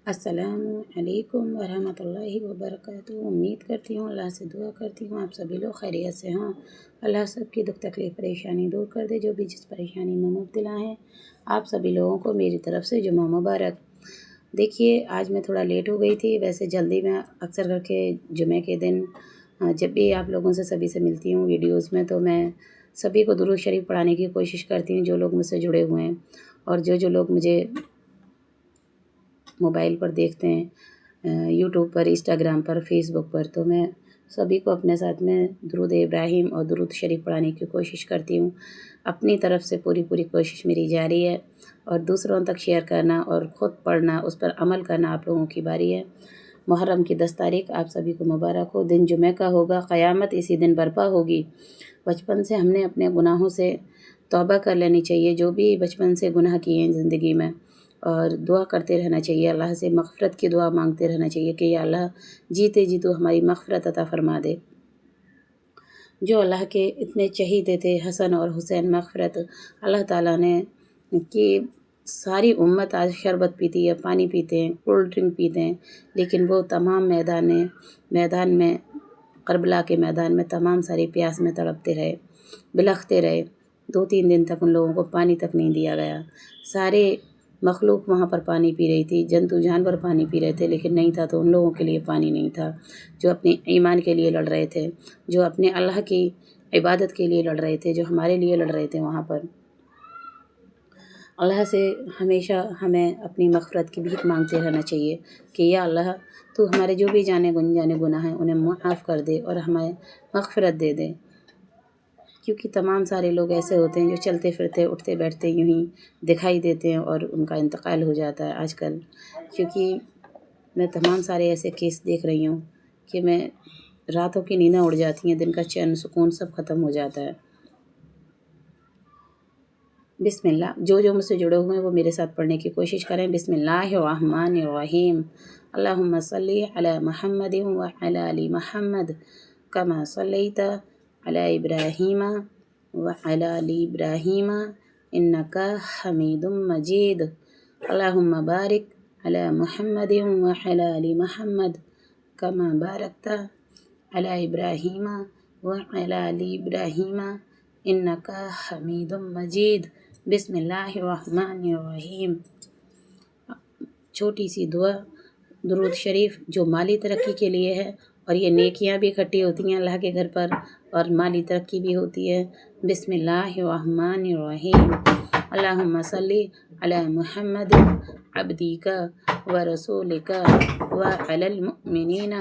السلام علیکم ورحمۃ اللہ وبرکاتہ۔ امید کرتی ہوں، اللہ سے دعا کرتی ہوں آپ سبھی لوگ خیریت سے ہوں۔ اللہ سب کی دکھ تکلیف پریشانی دور کر دے، جو بھی جس پریشانی میں مبتلا ہیں۔ آپ سبھی لوگوں کو میری طرف سے جمعہ مبارک۔ دیکھیے، آج میں تھوڑا لیٹ ہو گئی تھی، ویسے جلدی میں اکثر کر کے جمعہ کے دن جب بھی آپ لوگوں سے سبھی سے ملتی ہوں ویڈیوز میں، تو میں سبھی کو درود شریف پڑھانے کی کوشش کرتی ہوں، جو لوگ مجھ سے جڑے ہوئے ہیں اور جو لوگ مجھے موبائل پر دیکھتے ہیں، یوٹیوب پر، انسٹاگرام پر، فیس بک پر، تو میں سبھی کو اپنے ساتھ میں درود ابراہیم اور درود شریف پڑھانے کی کوشش کرتی ہوں۔ اپنی طرف سے پوری کوشش میری جاری ہے، اور دوسروں تک شیئر کرنا اور خود پڑھنا، اس پر عمل کرنا آپ لوگوں کی باری ہے۔ محرم کی 10 تاریخ آپ سبھی کو مبارک ہو۔ دن جمعہ کا ہوگا، قیامت اسی دن برپا ہوگی۔ بچپن سے ہم نے اپنے گناہوں سے توبہ کر لینی چاہیے، جو بھی بچپن سے گناہ کیے ہیں زندگی میں، اور دعا کرتے رہنا چاہیے، اللہ سے مغفرت کی دعا مانگتے رہنا چاہیے کہ یا اللہ جیتے جی تو ہماری مغفرت عطا فرما دے۔ جو اللہ کے اتنے چہیتے تھے، حسن اور حسین، مغفرت، اللہ تعالیٰ نے کہ ساری امت آج شربت پیتی ہے، پانی پیتے ہیں، کولڈ ڈرنک پیتے ہیں، لیکن وہ تمام میدان میں کربلا کے میدان میں تمام ساری پیاس میں تڑپتے رہے، بلختے رہے۔ 2-3 دن تک ان لوگوں کو پانی تک نہیں دیا گیا۔ سارے مخلوق وہاں پر پانی پی رہی تھی، جنتو جانور پانی پی رہے تھے، لیکن نہیں تھا تو ان لوگوں کے لیے پانی نہیں تھا، جو اپنے ایمان کے لیے لڑ رہے تھے، جو اپنے اللہ کی عبادت کے لیے لڑ رہے تھے، جو ہمارے لیے لڑ رہے تھے وہاں پر۔ اللہ سے ہمیشہ ہمیں اپنی مغفرت کی بھیک مانگتے رہنا چاہیے کہ یا اللہ تو ہمارے جو بھی جانے گناہ ہیں انہیں معاف کر دے اور ہمیں مغفرت دے دے، کیونکہ تمام سارے لوگ ایسے ہوتے ہیں جو چلتے پھرتے اٹھتے بیٹھتے یوں ہی دکھائی دیتے ہیں اور ان کا انتقال ہو جاتا ہے آج کل۔ کیونکہ میں تمام سارے ایسے کیس دیکھ رہی ہوں کہ میں راتوں کی نیندیں اڑ جاتی ہیں، دن کا چین سکون سب ختم ہو جاتا ہے۔ بسم اللہ، جو مجھ سے جڑے ہوئے ہیں وہ میرے ساتھ پڑھنے کی کوشش کریں۔ بسم اللہ الرحمن الرحیم۔ اللہم صلی علی محمد وعلی آل محمد کما صلیت علی ابراہیم وعلی آل ابراہیم انک حمید مجید۔ اللہم بارک علی محمد وعلی آل محمد کما بارکت علی ابراہیم وعلی آل ابراہیم انک حمید مجید۔ بسم اللہ الرحمن الرحیم۔ چھوٹی سی دعا درود شریف جو مالی ترقی کے لیے ہے، اور یہ نیکیاں بھی اکٹھی ہوتی ہیں اللہ کے گھر پر اور مالی ترقی بھی ہوتی ہے۔ بسم اللہ الرحمن الرحیم۔ اللہم صلی علی محمد عبدک ورسولک وعلی المؤمنین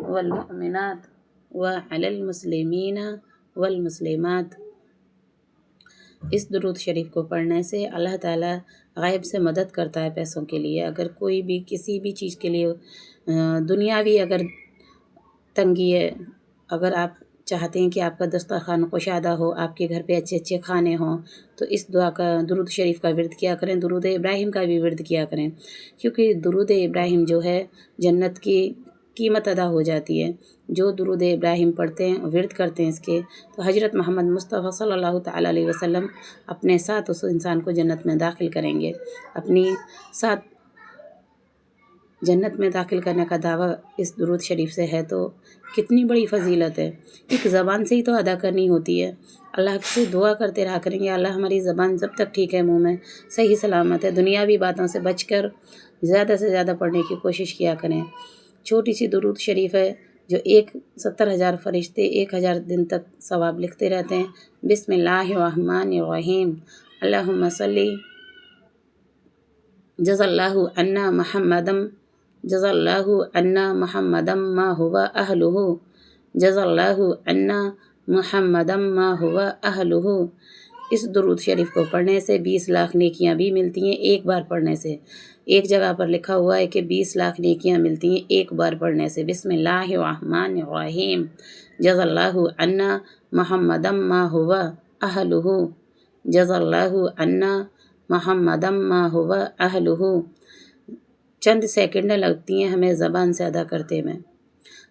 والمؤمنات وعلی المسلمین والمسلمات۔ اس درود شریف کو پڑھنے سے اللہ تعالیٰ غیب سے مدد کرتا ہے پیسوں کے لیے۔ اگر کوئی بھی کسی بھی چیز کے لیے دنیاوی اگر تنگی ہے، اگر آپ چاہتے ہیں کہ آپ کا دسترخوان کشادہ ہو، آپ کے گھر پہ اچھے کھانے ہوں، تو اس دعا کا، درود شریف کا ورد کیا کریں، درود ابراہیم کا بھی ورد کیا کریں، کیونکہ درود ابراہیم جو ہے جنت کی قیمت ادا ہو جاتی ہے۔ جو درود ابراہیم پڑھتے ہیں، ورد کرتے ہیں اس کے، تو حضرت محمد مصطفیٰ صلی اللہ تعالیٰ علیہ وسلم اپنے ساتھ اس انسان کو جنت میں داخل کریں گے۔ اپنی ساتھ جنت میں داخل کرنے کا دعویٰ اس درود شریف سے ہے، تو کتنی بڑی فضیلت ہے۔ ایک زبان سے ہی تو ادا کرنی ہوتی ہے۔ اللہ سے دعا کرتے رہا کریں گے، اللہ ہماری زبان جب تک ٹھیک ہے، منہ میں صحیح سلامت ہے، دنیاوی باتوں سے بچ کر زیادہ سے زیادہ پڑھنے کی کوشش کیا کریں۔ چھوٹی سی درود شریف ہے جو 70,000 فرشتے 1000 دن تک ثواب لکھتے رہتے ہیں۔ بسم اللہ الرحمن الرحیم۔ اللہم صلی جزا اللہ عنا محمدا ما هو اہلہ، جزا اللہ عنا محمدا ما هو اہلہ۔ اس درود شریف کو پڑھنے سے 20 لاکھ نیکیاں بھی ملتی ہیں ایک بار پڑھنے سے۔ ایک جگہ پر لکھا ہوا ہے کہ 20 لاکھ نیکیاں ملتی ہیں ایک بار پڑھنے سے۔ بسم اللہ الرحمن الرحیم۔ جزا اللہ عنا محمدا ما هو اہلہ، جزا اللہ عنا محمدا ما هو اہلہ۔ چند سیکنڈیں لگتی ہیں ہمیں زبان سے ادا کرتے میں۔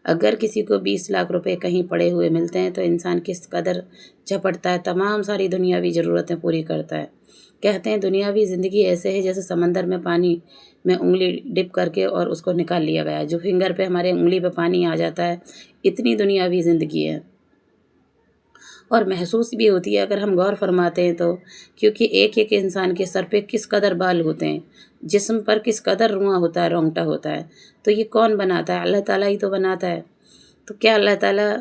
اگر کسی کو 20 لاکھ روپے کہیں پڑے ہوئے ملتے ہیں تو انسان کس قدر جھپٹتا ہے، تمام ساری دنیاوی ضرورتیں پوری کرتا ہے۔ کہتے ہیں دنیاوی زندگی ایسے ہے جیسے سمندر میں پانی میں انگلی ڈپ کر کے اور اس کو نکال لیا گیا ہے، جو فنگر پہ ہمارے انگلی پہ پانی آ جاتا ہے، اتنی دنیاوی زندگی ہے، اور محسوس بھی ہوتی ہے اگر ہم غور فرماتے ہیں تو، کیونکہ ایک ایک انسان کے سر پہ کس قدر بال ہوتے ہیں، جسم پر کس قدر رواں ہوتا ہے، رونگٹا ہوتا ہے، تو یہ کون بناتا ہے؟ اللہ تعالیٰ ہی تو بناتا ہے۔ تو کیا اللہ تعالیٰ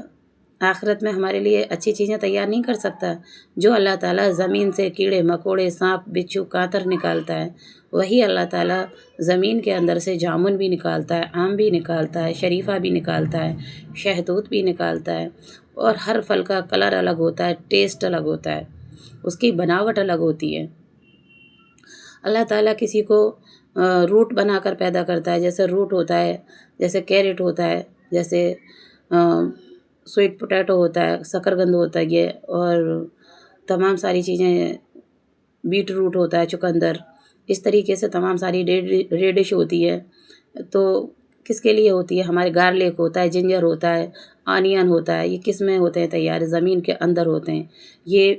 آخرت میں ہمارے لیے اچھی چیزیں تیار نہیں کر سکتا؟ جو اللہ تعالیٰ زمین سے کیڑے مکوڑے سانپ بچھو کانتر نکالتا ہے، وہی اللہ تعالیٰ زمین کے اندر سے جامن بھی نکالتا ہے، آم بھی نکالتا ہے، شریفہ بھی نکالتا ہے، شہتوت بھی نکالتا ہے، اور ہر پھل کا کلر الگ ہوتا ہے، ٹیسٹ الگ ہوتا ہے، اس کی بناوٹ الگ ہوتی ہے۔ اللہ تعالیٰ کسی کو روٹ بنا کر پیدا کرتا ہے، جیسے روٹ ہوتا ہے، جیسے کیرٹ ہوتا ہے، جیسے سویٹ پوٹیٹو ہوتا ہے، شکرقند ہوتا ہے یہ، اور تمام ساری چیزیں، بیٹ روٹ ہوتا ہے، چقندر، اس طریقے سے تمام ساری ریڈش ہوتی ہے۔ تو کس کے لیے ہوتی ہے؟ ہمارے گارلک ہوتا ہے، جنجر ہوتا ہے، آنین ہوتا ہے، یہ کس میں ہوتے ہیں تیار؟ زمین کے اندر ہوتے ہیں۔ یہ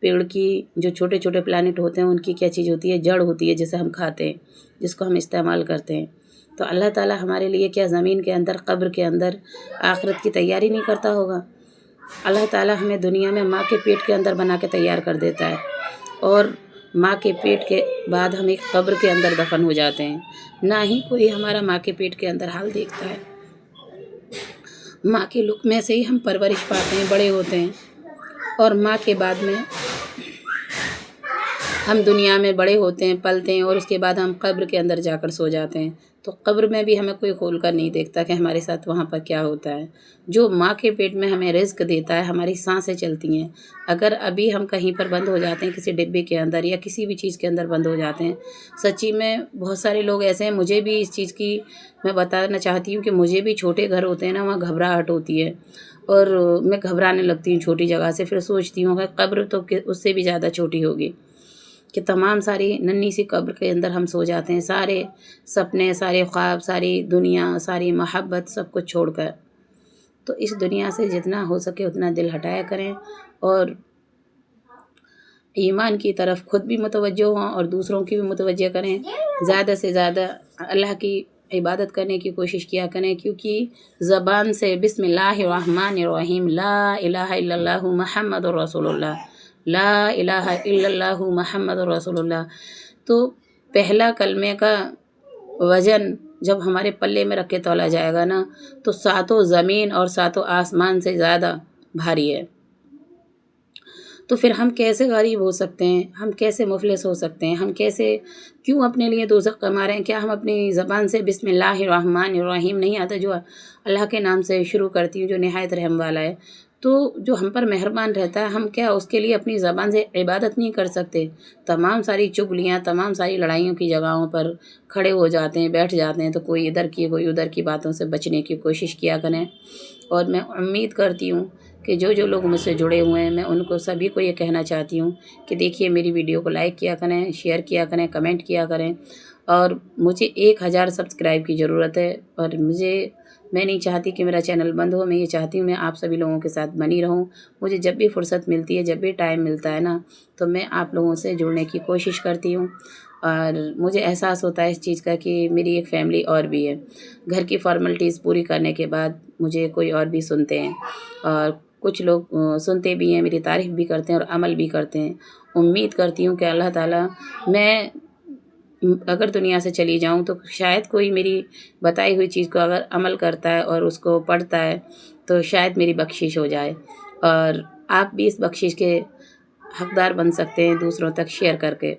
پیڑ کی جو چھوٹے چھوٹے پلانٹ ہوتے ہیں ان کی کیا چیز ہوتی ہے؟ جڑ ہوتی ہے، جسے ہم کھاتے ہیں، جس کو ہم استعمال کرتے ہیں۔ تو اللہ تعالیٰ ہمارے لیے کیا زمین کے اندر، قبر کے اندر آخرت کی تیاری نہیں کرتا ہوگا؟ اللہ تعالیٰ ہمیں دنیا میں ماں کے پیٹ کے اندر بنا کے تیار کر دیتا ہے، اور ماں کے پیٹ کے بعد ہم ایک قبر کے اندر دفن ہو جاتے ہیں۔ نہ ہی کوئی ہمارا ماں کے پیٹ کے اندر حال دیکھتا ہے۔ ماں کے لقمے سے ہی ہم پرورش پاتے ہیں، بڑے ہوتے ہیں، اور ماں کے بعد میں ہم دنیا میں بڑے ہوتے ہیں، پلتے ہیں، اور اس کے بعد ہم قبر کے اندر جا کر سو جاتے ہیں۔ تو قبر میں بھی ہمیں کوئی کھول کر نہیں دیکھتا کہ ہمارے ساتھ وہاں پر کیا ہوتا ہے۔ جو ماں کے پیٹ میں ہمیں رزق دیتا ہے، ہماری سانسیں چلتی ہیں، اگر ابھی ہم کہیں پر بند ہو جاتے ہیں، کسی ڈبے کے اندر یا کسی بھی چیز کے اندر بند ہو جاتے ہیں، سچی میں بہت سارے لوگ ایسے ہیں، مجھے بھی اس چیز کی میں بتانا چاہتی ہوں کہ مجھے بھی چھوٹے گھر ہوتے ہیں نا، وہاں گھبراہٹ ہوتی ہے، اور میں گھبرانے لگتی ہوں چھوٹی جگہ سے، پھر سوچتی ہوں کہ قبر تو اس سے بھی زیادہ چھوٹی ہوگی، کہ تمام ساری ننھی سی قبر کے اندر ہم سو جاتے ہیں، سارے سپنے، سارے خواب، ساری دنیا، ساری محبت، سب کچھ چھوڑ کر۔ تو اس دنیا سے جتنا ہو سکے اتنا دل ہٹایا کریں، اور ایمان کی طرف خود بھی متوجہ ہوں اور دوسروں کی بھی متوجہ کریں، زیادہ سے زیادہ اللہ کی عبادت کرنے کی کوشش کیا کریں، کیونکہ زبان سے بسم اللہ الرحمن الرحیم، لا الہ الا اللہ محمد رسول اللہ، لا الہ الا اللہ محمد رسول اللہ، تو پہلا کلمے کا وزن جب ہمارے پلے میں رکھ کے تولا جائے گا نا، تو ساتوں زمین اور ساتوں آسمان سے زیادہ بھاری ہے۔ تو پھر ہم کیسے غریب ہو سکتے ہیں؟ ہم کیسے مفلس ہو سکتے ہیں؟ ہم کیسے، کیوں اپنے لیے دوزخ کما رہے ہیں؟ کیا ہم اپنی زبان سے بسم اللہ الرحمن الرحیم نہیں آتا، جو اللہ کے نام سے شروع کرتی ہوں، جو نہایت رحم والا ہے، تو جو ہم پر مہربان رہتا ہے، ہم کیا اس کے لیے اپنی زبان سے عبادت نہیں کر سکتے؟ تمام ساری چغلیاں، تمام ساری لڑائیوں کی جگہوں پر کھڑے ہو جاتے ہیں، بیٹھ جاتے ہیں، تو کوئی ادھر کی کوئی ادھر کی باتوں سے بچنے کی کوشش کیا کریں۔ اور میں امید کرتی ہوں کہ جو لوگ مجھ سے جڑے ہوئے ہیں، میں ان کو سبھی کو یہ کہنا چاہتی ہوں کہ دیکھیے میری ویڈیو کو لائک کیا کریں، شیئر کیا کریں، کمنٹ کیا کریں، اور مجھے 1000 سبسکرائب کی ضرورت ہے، اور میں نہیں چاہتی کہ میرا چینل بند ہو، میں یہ چاہتی ہوں میں آپ سبھی لوگوں کے ساتھ بنی رہوں۔ مجھے جب بھی فرصت ملتی ہے، جب بھی ٹائم ملتا ہے نا، تو میں آپ لوگوں سے جڑنے کی کوشش کرتی ہوں، اور مجھے احساس ہوتا ہے اس چیز کا کہ میری ایک فیملی اور بھی ہے۔ گھر کی فارملٹیز پوری کرنے کے بعد مجھے کوئی اور بھی سنتے ہیں، اور کچھ لوگ سنتے بھی ہیں، میری تعریف بھی کرتے ہیں اور عمل بھی کرتے ہیں۔ امید کرتی ہوں کہ اللہ تعالیٰ، میں اگر دنیا سے چلی جاؤں تو شاید کوئی میری بتائی ہوئی چیز کو اگر عمل کرتا ہے اور اس کو پڑھتا ہے تو شاید میری بخشش ہو جائے، اور آپ بھی اس بخشش کے حقدار بن سکتے ہیں دوسروں تک شیئر کر کے،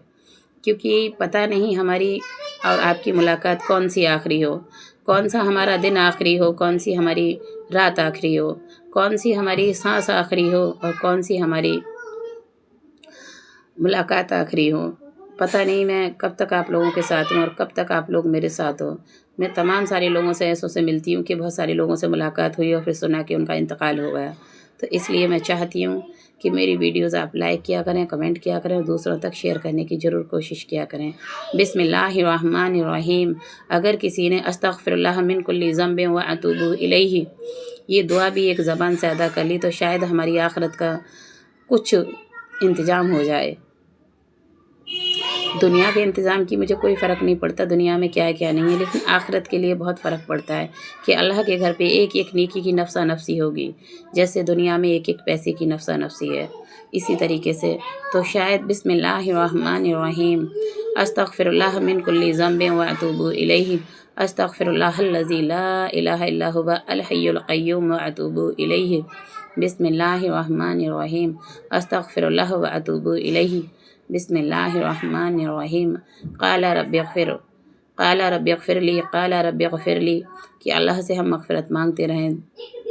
کیونکہ پتہ نہیں ہماری اور آپ کی ملاقات کون سی آخری ہو، کون سا ہمارا دن آخری ہو، کون سی ہماری رات آخری ہو، کون سی ہماری سانس آخری ہو، اور کون سی ہماری ملاقات آخری ہو۔ پتہ نہیں میں کب تک آپ لوگوں کے ساتھ ہوں اور کب تک آپ لوگ میرے ساتھ ہو۔ میں تمام سارے لوگوں سے ایسوں سے ملتی ہوں کہ بہت سارے لوگوں سے ملاقات ہوئی اور پھر سنا کہ ان کا انتقال ہو گیا، تو اس لیے میں چاہتی ہوں کہ میری ویڈیوز آپ لائک کیا کریں، کمنٹ کیا کریں، اور دوسروں تک شیئر کرنے کی ضرور کوشش کیا کریں۔ بسم اللہ الرحمن الرحیم، اگر کسی نے استغفر اللہ من کل ذنب واتوب الیہ یہ دعا بھی ایک زبان سے ادا کر لی تو شاید ہماری آخرت کا کچھ انتظام ہو جائے۔ دنیا کے انتظام کی مجھے کوئی فرق نہیں پڑتا دنیا میں کیا ہے کیا نہیں ہے، لیکن آخرت کے لیے بہت فرق پڑتا ہے کہ اللہ کے گھر پہ ایک ایک نیکی کی نفسا نفسی ہوگی، جیسے دنیا میں ایک ایک پیسے کی نفسا نفسی ہے، اسی طریقے سے تو شاید بسم اللہ الرحمن الرحیم استغفر اللہ من کل ذنب واتوب الیہ استغفر اللہ الذی لا الہ الا هو الحی القیوم واتوب الیہ بسم اللہ الرحمن الرحیم استغفر اللہ واتوب الیہ بسم اللہ الرحمن الرحیم قال رب اغفر لی قال رب اغفر لی، کہ اللہ سے ہم مغفرت مانگتے رہیں،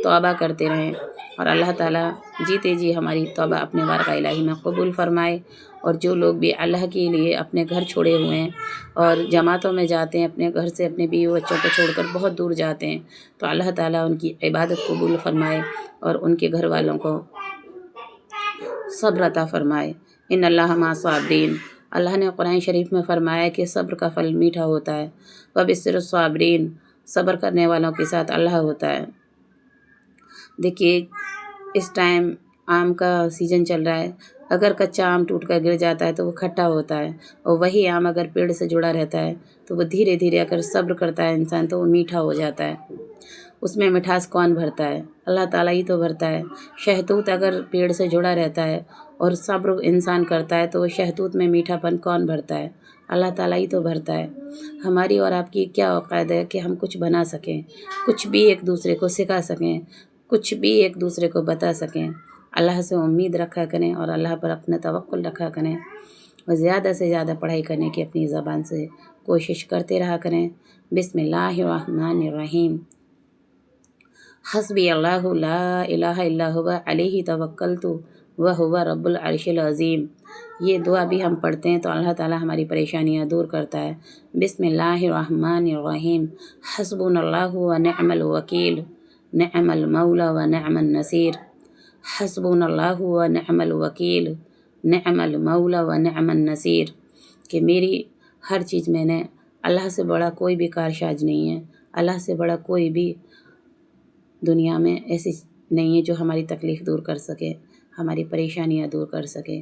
توبہ کرتے رہیں، اور اللہ تعالیٰ جیتے جی ہماری توبہ اپنے بارگاہ الہی میں قبول فرمائے۔ اور جو لوگ بھی اللہ کے لیے اپنے گھر چھوڑے ہوئے ہیں اور جماعتوں میں جاتے ہیں، اپنے گھر سے اپنے بیوی بچوں کو چھوڑ کر بہت دور جاتے ہیں، تو اللہ تعالیٰ ان کی عبادت قبول فرمائے اور ان کے گھر والوں کو صبر عطا فرمائے۔ ان اللہ مع الصابرین، اللہ نے قرآن شریف میں فرمایا کہ صبر کا پھل میٹھا ہوتا ہے، وبشر الصابرین، صبر کرنے والوں کے ساتھ اللہ ہوتا ہے۔ دیکھیے اس ٹائم آم کا سیزن چل رہا ہے، اگر کچا آم ٹوٹ کر گر جاتا ہے تو وہ کھٹا ہوتا ہے، اور وہی آم اگر پیڑ سے جڑا رہتا ہے تو وہ دھیرے دھیرے اگر صبر کرتا ہے انسان تو وہ میٹھا ہو جاتا ہے۔ اس میں مٹھاس کون بھرتا ہے؟ اللہ تعالیٰ ہی تو بھرتا ہے۔ شہتوت اگر پیڑ سے جڑا رہتا ہے اور صبر انسان کرتا ہے تو وہ شہتوت میں میٹھا پن کون بھرتا ہے؟ اللہ تعالیٰ ہی تو بھرتا ہے۔ ہماری اور آپ کی کیا اوقات ہے کہ ہم کچھ بنا سکیں، کچھ بھی ایک دوسرے کو سکھا سکیں، کچھ بھی ایک دوسرے کو بتا سکیں۔ اللہ سے امید رکھا کریں اور اللہ پر اپنا توکل رکھا کریں، اور زیادہ سے زیادہ پڑھائی کرنے کی اپنی زبان سے کوشش کرتے رہا کریں۔ بسم اللہ الرحمن الرحیم حسبی اللہ لا الہ الا هو علیہ توکلت وہو رب العرش العظیم، یہ دعا بھی ہم پڑھتے ہیں تو اللہ تعالیٰ ہماری پریشانیاں دور کرتا ہے۔ بسم اللہ الرحمن الرحیم حسبنا اللہ ونعم الوکیل نعم المولا ونعم النصیر حسبنا اللہ ونعم الوکیل نعم المولا ونعم النصیر، کہ میری ہر چیز میں نے اللہ سے بڑا کوئی بھی کارساز نہیں ہے، اللہ سے بڑا کوئی بھی دنیا میں ایسی نہیں ہے جو ہماری تکلیف دور کر سکے، ہماری پریشانیاں دور کر سکے۔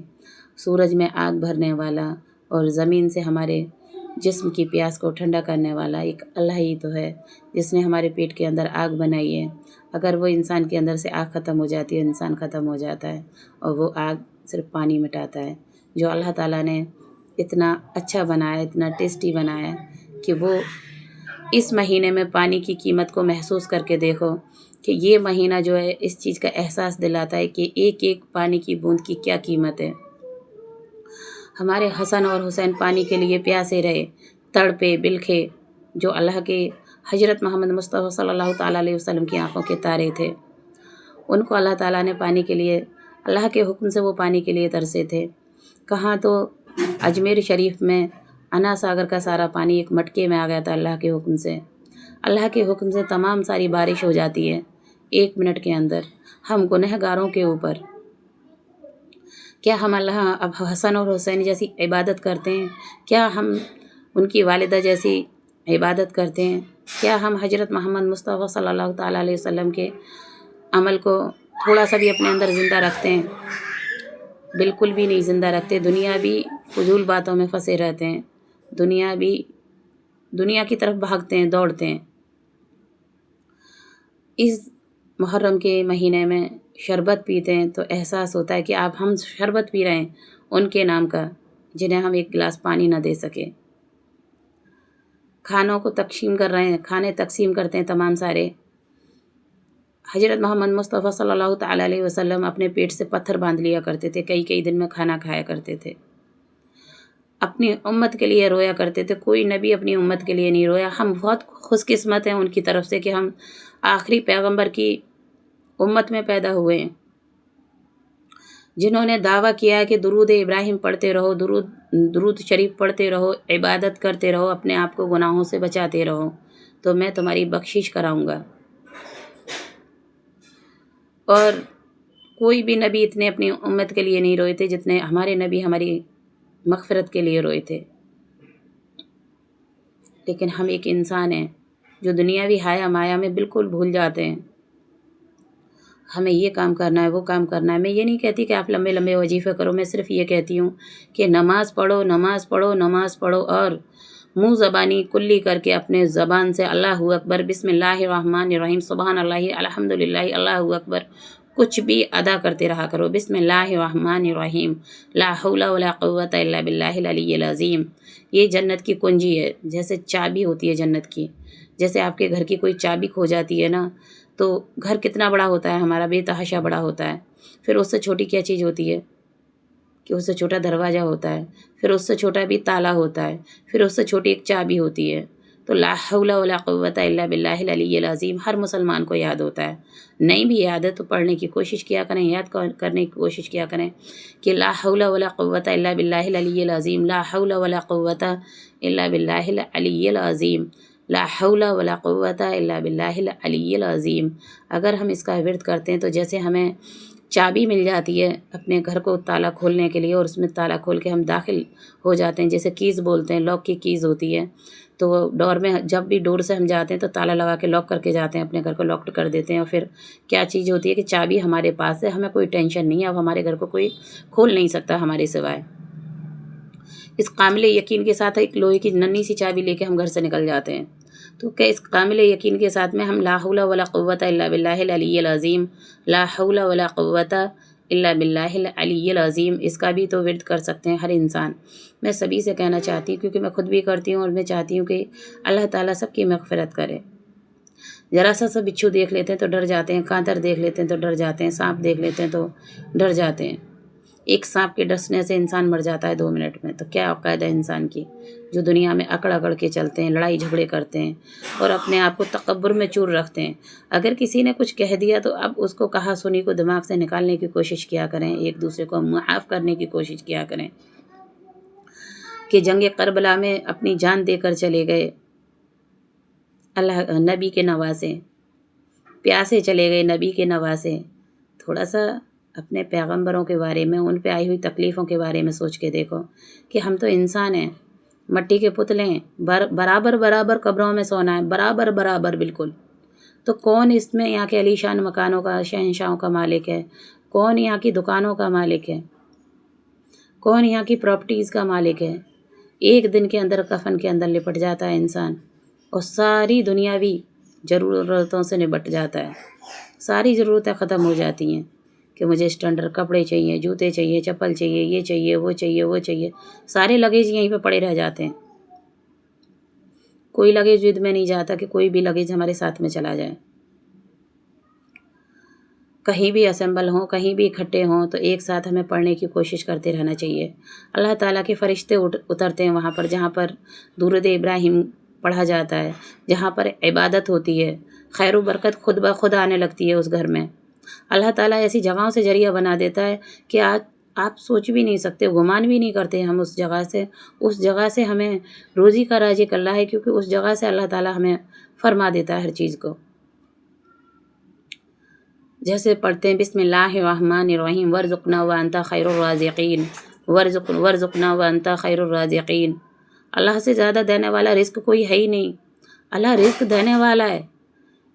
سورج میں آگ بھرنے والا اور زمین سے ہمارے جسم کی پیاس کو ٹھنڈا کرنے والا ایک اللہ ہی تو ہے، جس نے ہمارے پیٹ کے اندر آگ بنائی ہے۔ اگر وہ انسان کے اندر سے آگ ختم ہو جاتی ہے انسان ختم ہو جاتا ہے، اور وہ آگ صرف پانی مٹاتا ہے۔ جو اللہ تعالیٰ نے اتنا اچھا بنایا، اتنا ٹیسٹی بنایا کہ وہ اس مہینے میں پانی کی قیمت کو محسوس کر کے دیکھو کہ یہ مہینہ جو ہے اس چیز کا احساس دلاتا ہے کہ ایک ایک پانی کی بوند کی کیا قیمت ہے۔ ہمارے حسن اور حسین پانی کے لیے پیاسے رہے، تڑپے بلکھے، جو اللہ کے حضرت محمد مصطفیٰ صلی اللہ تعالیٰ علیہ وسلم کی آنکھوں کے تارے تھے، ان کو اللہ تعالیٰ نے پانی کے لیے، اللہ کے حکم سے وہ پانی کے لیے ترسے تھے۔ کہاں تو اجمیر شریف میں انا ساگر کا سارا پانی ایک مٹکے میں آ گیا تھا اللہ کے حکم سے۔ اللہ کے حکم سے تمام ساری بارش ہو جاتی ہے 1 منٹ کے اندر۔ ہم گنہگاروں کے اوپر کیا ہم اللہ اب حسن اور حسین جیسی عبادت کرتے ہیں؟ کیا ہم ان کی والدہ جیسی عبادت کرتے ہیں؟ کیا ہم حضرت محمد مصطفیٰ صلی اللہ تعالیٰ علیہ وسلم کے عمل کو تھوڑا سا بھی اپنے اندر زندہ رکھتے ہیں؟ بالکل بھی نہیں زندہ رکھتے۔ دنیا بھی فضول باتوں میں پھنسے رہتے ہیں، دنیا کی طرف بھاگتے ہیں، دوڑتے ہیں۔ اس محرم کے مہینے میں شربت پیتے ہیں تو احساس ہوتا ہے کہ ہم شربت پی رہے ہیں ان کے نام کا، جنہیں ہم ایک گلاس پانی نہ دے سکے۔ کھانوں کو تقسیم کر رہے ہیں، کھانے تقسیم کرتے ہیں تمام سارے۔ حضرت محمد مصطفیٰ صلی اللہ تعالیٰ علیہ وسلم اپنے پیٹ سے پتھر باندھ لیا کرتے تھے، کئی دن میں کھانا کھایا کرتے تھے، اپنی امت کے لیے رویا کرتے تھے۔ کوئی نبی اپنی امت کے لیے نہیں رویا۔ ہم بہت خوش قسمت ہیں ان کی طرف سے کہ ہم آخری پیغمبر کی امت میں پیدا ہوئے ہیں، جنہوں نے دعویٰ کیا ہے کہ درود ابراہیم پڑھتے رہو، درود شریف پڑھتے رہو، عبادت کرتے رہو، اپنے آپ کو گناہوں سے بچاتے رہو تو میں تمہاری بخشش کراؤں گا۔ اور کوئی بھی نبی اتنے اپنی امت کے لیے نہیں روئے تھے جتنے ہمارے نبی ہماری مغفرت کے لیے روئے تھے۔ لیکن ہم ایک انسان ہیں جو دنیاوی حیا مایا میں بالکل بھول جاتے ہیں۔ ہمیں یہ کام کرنا ہے، وہ کام کرنا ہے۔ میں یہ نہیں کہتی کہ آپ لمبے لمبے وظیفے کرو، میں صرف یہ کہتی ہوں کہ نماز پڑھو، نماز پڑھو، نماز پڑھو، اور منہ زبانی کلی کر کے اپنے زبان سے اللہ اکبر، بسم اللہ الرحمن الرحیم، سبحان اللہ، الحمدللہ، اللہ اکبر، کچھ بھی ادا کرتے رہا کرو۔ بسم اللہ الرحمن الرحیم، لا حول ولا قوت الا باللہ العلی العظیم۔ یہ جنت کی کنجی ہے، جیسے چابی ہوتی ہے جنت کی۔ جیسے آپ کے گھر کی کوئی چابی کھو جاتی ہے نا، تو گھر کتنا بڑا ہوتا ہے ہمارا، بے تحاشا بڑا ہوتا ہے۔ پھر اس سے چھوٹی کیا چیز ہوتی ہے کہ اس سے چھوٹا دروازہ ہوتا ہے، پھر اس سے چھوٹا بھی تالا ہوتا ہے، پھر اس سے چھوٹی ایک چابی ہوتی ہے۔ تو لا حول ولا قوت الا باللہ العلی العظیم ہر مسلمان کو یاد ہوتا ہے۔ نہیں بھی یاد ہے تو پڑھنے کی کوشش کیا کریں، یاد کرنے کی کوشش کیا کریں کہ لا حول ولا قوت الا باللہ العلی العظیم، لا حول ولا قوت الا باللہ العلی العظیم، لا حول ولا قوت الا باللہ العلی العظیم۔ اگر ہم اس کا ورد کرتے ہیں تو جیسے ہمیں چابی مل جاتی ہے اپنے گھر کو تالا کھولنے کے لیے، اور اس میں تالا کھول کے ہم داخل ہو جاتے ہیں، جیسے کیز بولتے ہیں، لاک کی کیز ہوتی ہے، تو ڈور میں جب بھی ڈور سے ہم جاتے ہیں تو تالا لگا کے لاک کر کے جاتے ہیں، اپنے گھر کو لاکڈ کر دیتے ہیں، اور پھر کیا چیز ہوتی ہے کہ چابی ہمارے پاس ہے، ہمیں کوئی ٹینشن نہیں ہے، اب ہمارے گھر کو کوئی کھول نہیں سکتا ہمارے سوائے۔ اس کامل یقین کے ساتھ ایک لوہے کی ننھی سی چابی لے کے ہم گھر سے نکل جاتے ہیں، تو کہ اس کامل یقین کے ساتھ میں ہم لا حول ولا قوت الا باللہ العلی العظیم، لا حول ولا قوت الا باللہ العلی العظیم، اس کا بھی تو ورد کر سکتے ہیں ہر انسان۔ میں سبھی سے کہنا چاہتی ہوں، کیونکہ میں خود بھی کرتی ہوں، اور میں چاہتی ہوں کہ اللہ تعالیٰ سب کی مغفرت کرے۔ ذرا سا بچھو دیکھ لیتے ہیں تو ڈر جاتے ہیں، کانٹر دیکھ لیتے ہیں تو ڈر جاتے ہیں، سانپ دیکھ لیتے ہیں تو ڈر جاتے ہیں۔ ایک سانپ کے ڈسنے سے انسان مر جاتا ہے 2 منٹ میں، تو کیا عقائد ہے انسان کی، جو دنیا میں اکڑ اکڑ کے چلتے ہیں، لڑائی جھگڑے کرتے ہیں، اور اپنے آپ کو تکبر میں چور رکھتے ہیں۔ اگر کسی نے کچھ کہہ دیا تو اب اس کو کہا سنی کو دماغ سے نکالنے کی کوشش کیا کریں، ایک دوسرے کو معاف کرنے کی کوشش کیا کریں۔ کہ جنگ کربلا میں اپنی جان دے کر چلے گئے اللہ نبی کے نواسے، پیاسے چلے گئے نبی کے نواسے، تھوڑا سا اپنے پیغمبروں کے بارے میں، ان پہ آئی ہوئی تکلیفوں کے بارے میں سوچ کے دیکھو کہ ہم تو انسان ہیں، مٹی کے پتلے ہیں، برابر برابر قبروں میں سونا ہے، برابر برابر بالکل۔ تو کون اس میں یہاں کے علی شان مکانوں کا، شہنشاہوں کا مالک ہے؟ کون یہاں کی دکانوں کا مالک ہے؟ کون یہاں کی پراپرٹیز کا مالک ہے؟ ایک دن کے اندر کفن کے اندر لپٹ جاتا ہے انسان، اور ساری دنیاوی ضرورتوں سے نبٹ جاتا ہے، ساری ضرورتیں ختم ہو جاتی ہیں کہ مجھے اسٹینڈرڈ کپڑے چاہیے، جوتے چاہیے، چپل چاہیے، یہ چاہیے، وہ چاہیے، وہ چاہیے، سارے لگیج یہیں پہ پڑے رہ جاتے ہیں۔ کوئی لگیج ود میں نہیں جاتا کہ کوئی بھی لگیج ہمارے ساتھ میں چلا جائے۔ کہیں بھی اسمبل ہوں، کہیں بھی اکٹھے ہوں، تو ایک ساتھ ہمیں پڑھنے کی کوشش کرتے رہنا چاہیے۔ اللہ تعالیٰ کے فرشتے اترتے ہیں وہاں پر، جہاں پر درود ابراہیم پڑھا جاتا ہے، جہاں پر عبادت ہوتی ہے، خیر و برکت خود بخود آنے لگتی ہے اس گھر میں۔ اللہ تعالیٰ ایسی جگہوں سے ذریعہ بنا دیتا ہے کہ آج آپ سوچ بھی نہیں سکتے، گمان بھی نہیں کرتے ہم اس جگہ سے ہمیں روزی کا رازق اللہ ہے، کیونکہ اس جگہ سے اللہ تعالیٰ ہمیں فرما دیتا ہے ہر چیز کو۔ جیسے پڑھتے ہیں بسم اللہ الرحمن الرحیم، ورزقنا وانت خیر الرازقین، ورزقنا وانت خیر الرازقین۔ اللہ سے زیادہ دینے والا رزق کوئی ہے ہی نہیں، اللہ رزق دینے والا ہے۔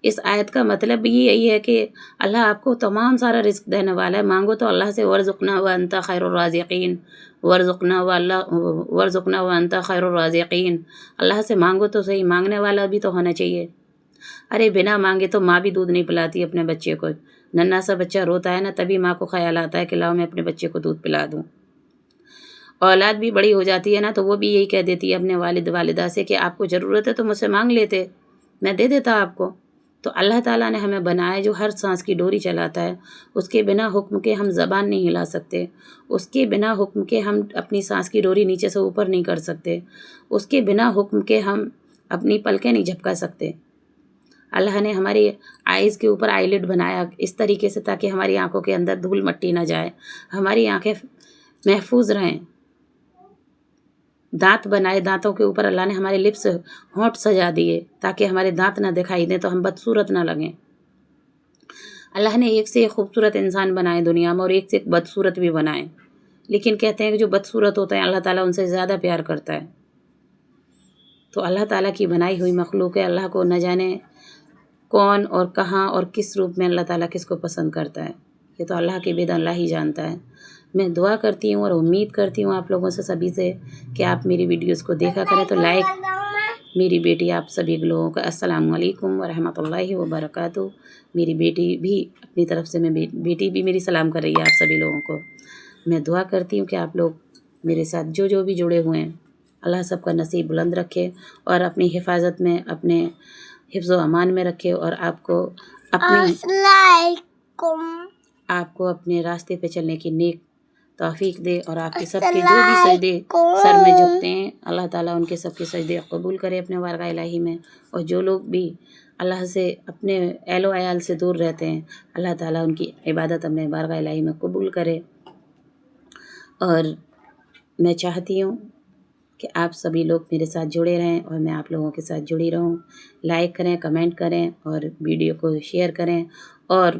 اس آیت کا مطلب بھی یہی ہے کہ اللہ آپ کو تمام سارا رزق دینے والا ہے، مانگو تو اللہ سے ورزقنا وانت خیر الرازقین، ورزقنا وانت خیر الرازقین۔ اللہ سے مانگو تو صحیح، مانگنے والا بھی تو ہونا چاہیے۔ ارے بنا مانگے تو ماں بھی دودھ نہیں پلاتی اپنے بچے کو، ننھا سا بچہ روتا ہے نا، تبھی ماں کو خیال آتا ہے کہ لاؤ میں اپنے بچے کو دودھ پلا دوں۔ اولاد بھی بڑی ہو جاتی ہے نا، تو وہ بھی یہی کہہ دیتی ہے اپنے والد والدہ سے کہ آپ کو ضرورت ہے تو مجھ سے مانگ لیتے، میں دے دیتا آپ کو۔ تو اللہ تعالیٰ نے ہمیں بنایا جو ہر سانس کی ڈوری چلاتا ہے، اس کے بنا حکم کے ہم زبان نہیں ہلا سکتے، اس کے بنا حکم کے ہم اپنی سانس کی ڈوری نیچے سے اوپر نہیں کر سکتے، اس کے بنا حکم کے ہم اپنی پلکیں نہیں جھپکا سکتے۔ اللہ نے ہماری آئیز کے اوپر آئی لڈ بنایا اس طریقے سے تاکہ ہماری آنکھوں کے اندر دھول مٹی نہ جائے، ہماری آنکھیں محفوظ رہیں۔ دانت بنائے، دانتوں کے اوپر اللہ نے ہمارے لپس، ہونٹ سجا دیے تاکہ ہمارے دانت نہ دکھائی دیں تو ہم بدصورت نہ لگیں۔ اللہ نے ایک سے ایک خوبصورت انسان بنائے دنیا میں، اور ایک سے ایک بدصورت بھی بنائے، لیکن کہتے ہیں کہ جو بدصورت ہوتے ہیں اللہ تعالیٰ ان سے زیادہ پیار کرتا ہے۔ تو اللہ تعالیٰ کی بنائی ہوئی مخلوق ہے، اللہ کو نہ جانے کون اور کہاں اور کس روپ میں اللہ تعالیٰ کس کو پسند کرتا ہے، یہ تو اللہ کے بید اللہ ہی جانتا ہے۔ میں دعا کرتی ہوں اور امید کرتی ہوں آپ لوگوں سے سبھی سے کہ آپ میری ویڈیوز کو دیکھا کریں تو لائک۔ میری بیٹی آپ سبھی لوگوں کا السلام علیکم ورحمۃ اللہ وبرکاتہ۔ میری بیٹی بھی اپنی طرف سے بیٹی بھی میری سلام کر رہی ہے آپ سبھی لوگوں کو۔ میں دعا کرتی ہوں کہ آپ لوگ میرے ساتھ جو بھی جڑے ہوئے ہیں، اللہ سب کا نصیب بلند رکھے اور اپنی حفاظت میں، اپنے حفظ و امان میں رکھے، اور آپ کو اپنے راستے پہ چلنے کی نیک توفیق دے، اور آپ کے سب کے جو بھی سجدے سر میں جھکتے ہیں اللہ تعالیٰ ان کے سب کے سجدے قبول کرے اپنے بارگاہ الہی میں، اور جو لوگ بھی اللہ سے اپنے اہل و عیال سے دور رہتے ہیں اللہ تعالیٰ ان کی عبادت اپنے بارگاہ الہی میں قبول کرے۔ اور میں چاہتی ہوں کہ آپ سبھی لوگ میرے ساتھ جڑے رہیں اور میں آپ لوگوں کے ساتھ جڑی رہوں۔ لائک کریں، کمنٹ کریں اور ویڈیو کو شیئر کریں، اور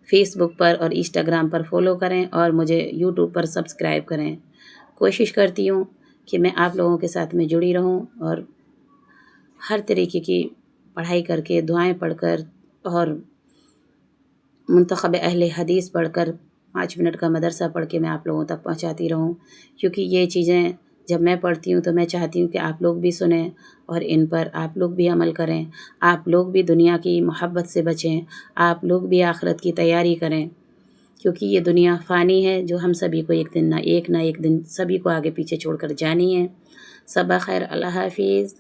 فیس بک پر اور انسٹاگرام پر فالو کریں، اور مجھے یوٹیوب پر سبسکرائب کریں۔ کوشش کرتی ہوں کہ میں آپ لوگوں کے ساتھ میں جڑی رہوں، اور ہر طریقے کی پڑھائی کر کے، دعائیں پڑھ کر اور منتخب اہل حدیث پڑھ کر 5 منٹ کا مدرسہ پڑھ کے میں آپ لوگوں تک پہنچاتی رہوں، کیونکہ یہ چیزیں جب میں پڑھتی ہوں تو میں چاہتی ہوں کہ آپ لوگ بھی سنیں اور ان پر آپ لوگ بھی عمل کریں، آپ لوگ بھی دنیا کی محبت سے بچیں، آپ لوگ بھی آخرت کی تیاری کریں، کیونکہ یہ دنیا فانی ہے جو ہم سبھی کو ایک نہ ایک دن سبھی کو آگے پیچھے چھوڑ کر جانی ہے۔ صباح خیر، اللہ حافظ۔